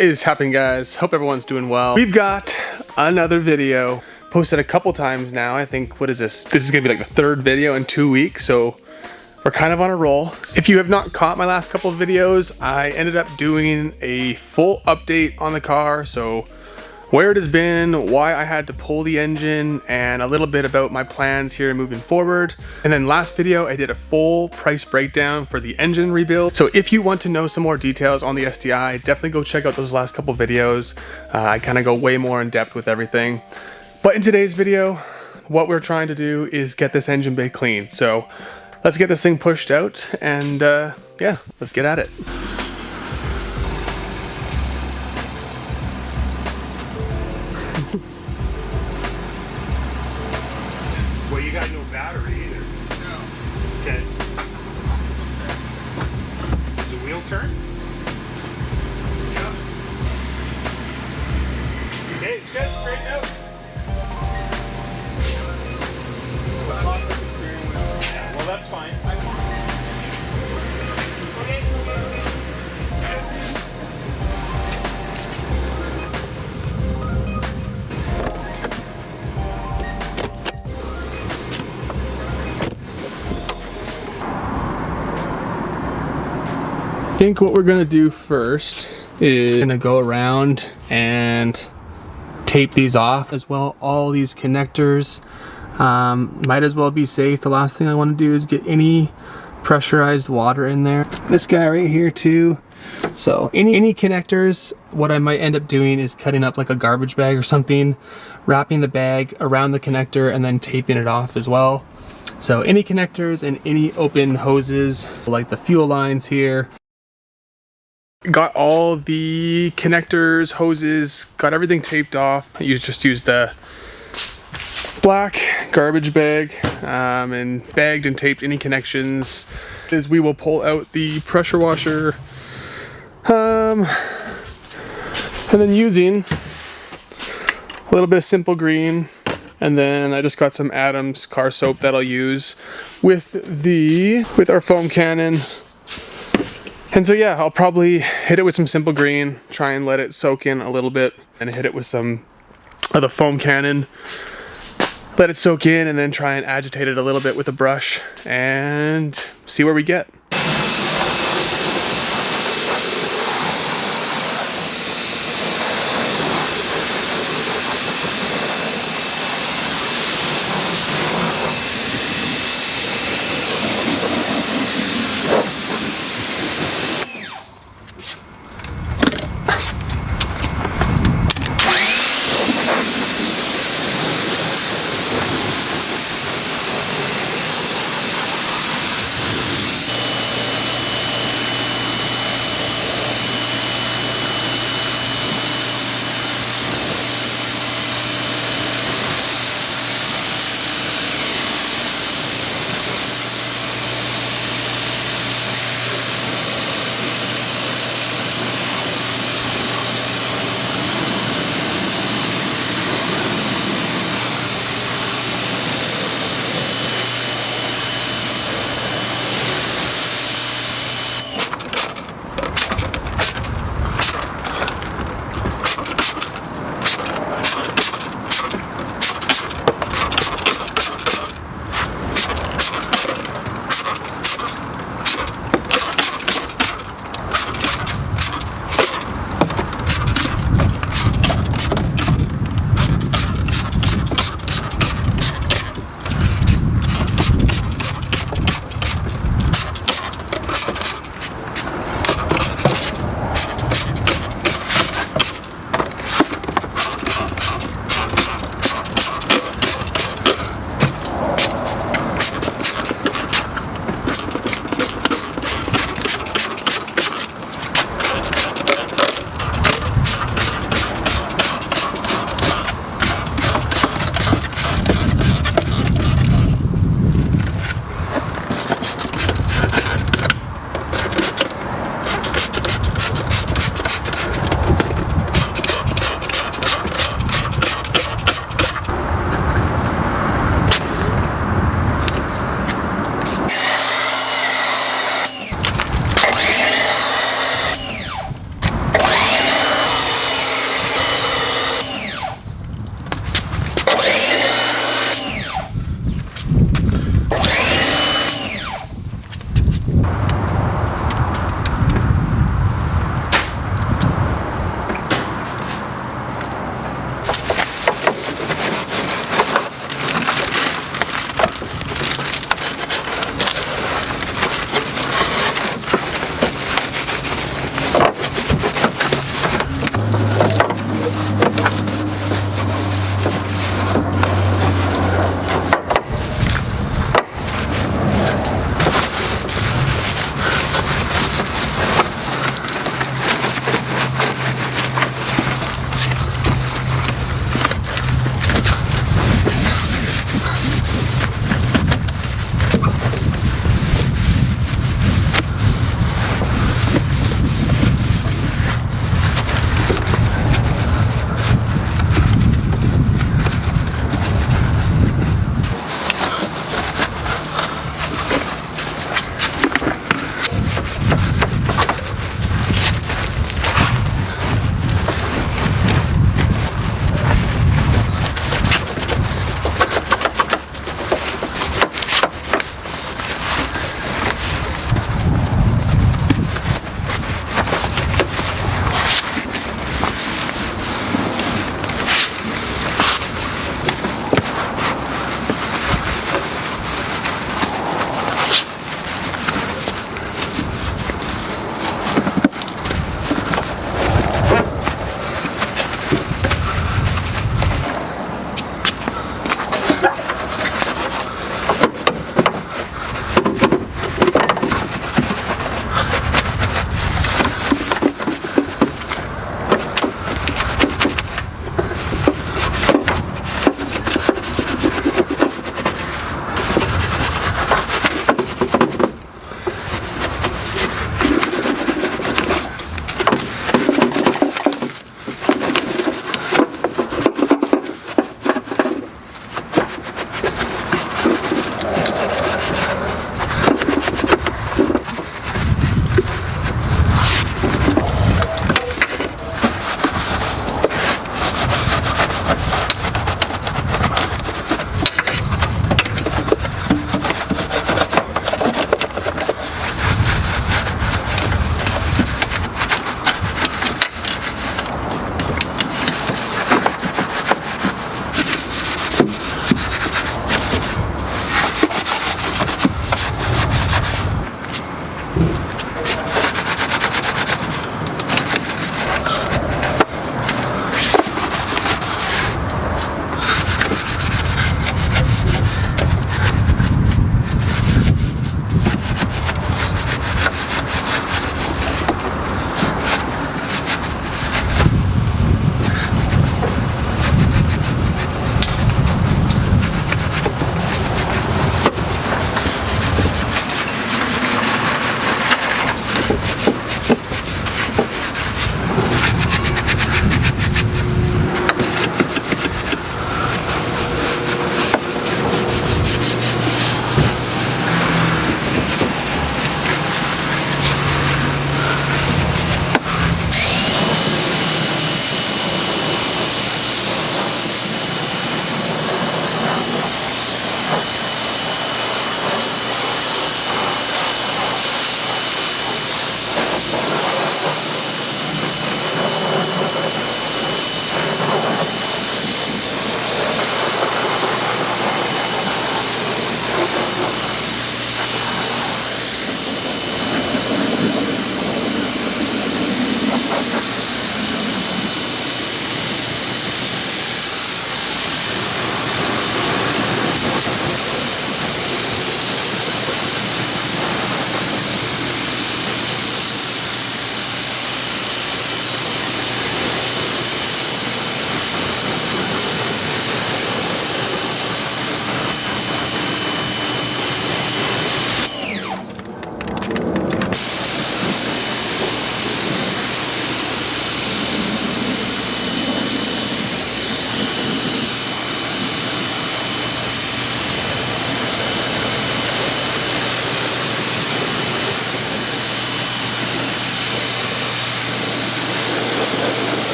What is happening, guys? Hope everyone's doing well. We've got another video posted a couple times now. I think, what is this? This is gonna be like the third video in 2 weeks, so we're kind of on a roll. If you have not caught my last couple of videos, I ended up doing a full update on the car. So where it has been, why I had to pull the engine, and a little bit about my plans here moving forward. And then last video, I did a full price breakdown for the engine rebuild. So if you want to know some more details on the STi, definitely go check out those last couple videos. I kind of go way more in depth with everything. But in today's video, what we're trying to do is get this engine bay clean. So let's get this thing pushed out and yeah, let's get at it. Well, you got no battery either. No. Okay. Does the wheel turn? Yeah. Okay, it's good. Straighten out. Yeah, well, that's fine. I think what we're gonna do first is gonna go around and tape these off as well. All these connectors, might as well be safe. The last thing I want to do is get any pressurized water in there. This guy right here too. So any connectors, what I might end up doing is cutting up like a garbage bag or something, wrapping the bag around the connector and then taping it off as well. So any connectors and any open hoses, like the fuel lines here. Got all the connectors, hoses, got everything taped off. You just use the black garbage bag and bagged and taped any connections. Is we will pull out the pressure washer and then using a little bit of Simple Green, and then I just got some Adams car soap that I'll use with our foam cannon. And so yeah, I'll probably hit it with some Simple Green, try and let it soak in a little bit, and hit it with some of the foam cannon, let it soak in, and then try and agitate it a little bit with a brush and see where we get.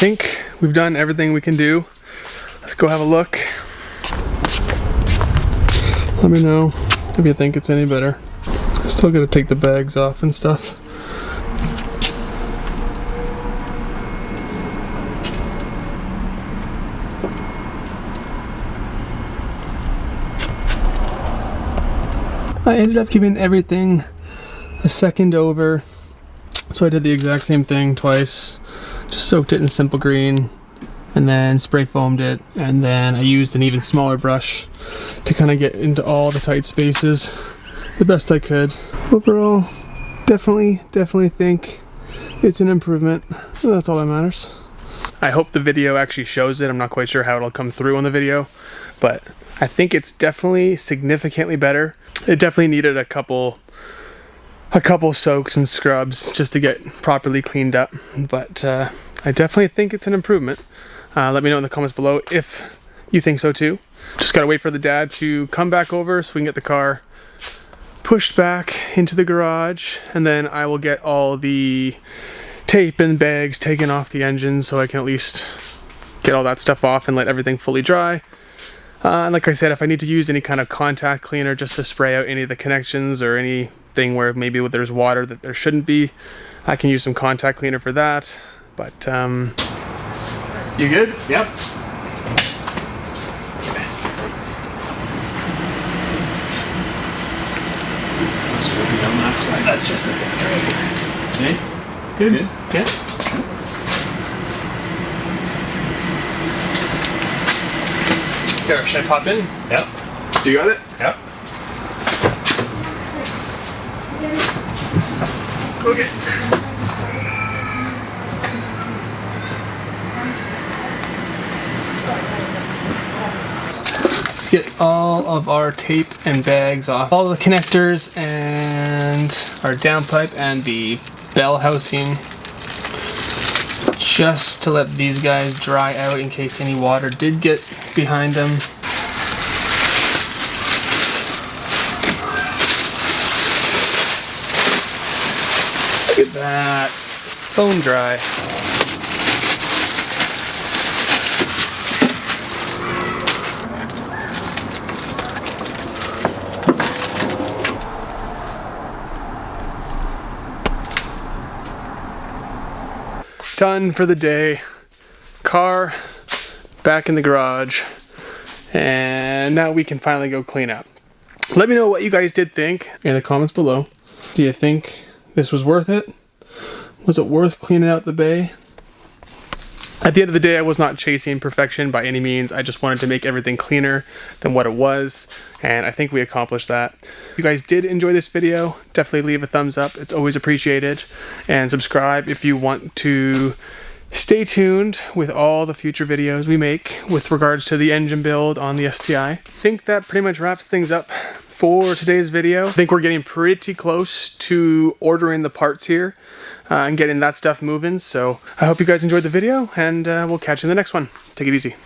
think we've done everything we can do. Let's go have a look. Let me know if you think it's any better. I still gotta take the bags off and stuff. I ended up giving everything a second over, so I did the exact same thing twice. Just soaked it in simple green and then spray foamed it, and then I used an even smaller brush to kind of get into all the tight spaces the best I could. Overall, definitely think it's an improvement. That's all that matters. I hope the video actually shows it. I'm not quite sure how it'll come through on the video, but I think it's definitely significantly better. It definitely needed a couple soaks and scrubs just to get properly cleaned up, but I definitely think it's an improvement. Let me know in the comments below if you think so too. Just gotta wait for the dad to come back over so we can get the car pushed back into the garage, and then I will get all the tape and bags taken off the engine so I can at least get all that stuff off and let everything fully dry. And like I said, if I need to use any kind of contact cleaner just to spray out any of the connections or anything where maybe there's water that there shouldn't be, I can use some contact cleaner for that. But you good? Yep. On that side, that's just a bit drag. Okay. Good. Yeah. Here, should I pop in? Yep. You got it? Yep. Okay. Let's get all of our tape and bags off. All the connectors and our downpipe and the bell housing, just to let these guys dry out in case any water did get behind them. Look at that, bone dry. Done for the day. Car back in the garage, and now we can finally go clean up. Let me know what you guys did think in the comments below. Do you think this was worth it? Was it worth cleaning out the bay? At the end of the day, I was not chasing perfection by any means. I just wanted to make everything cleaner than what it was, and I think we accomplished that. If you guys did enjoy this video, definitely leave a thumbs up. It's always appreciated. And subscribe if you want to stay tuned with all the future videos we make with regards to the engine build on the STi. I think that pretty much wraps things up for today's video. I think we're getting pretty close to ordering the parts here and getting that stuff moving. So I hope you guys enjoyed the video, and we'll catch you in the next one. Take it easy.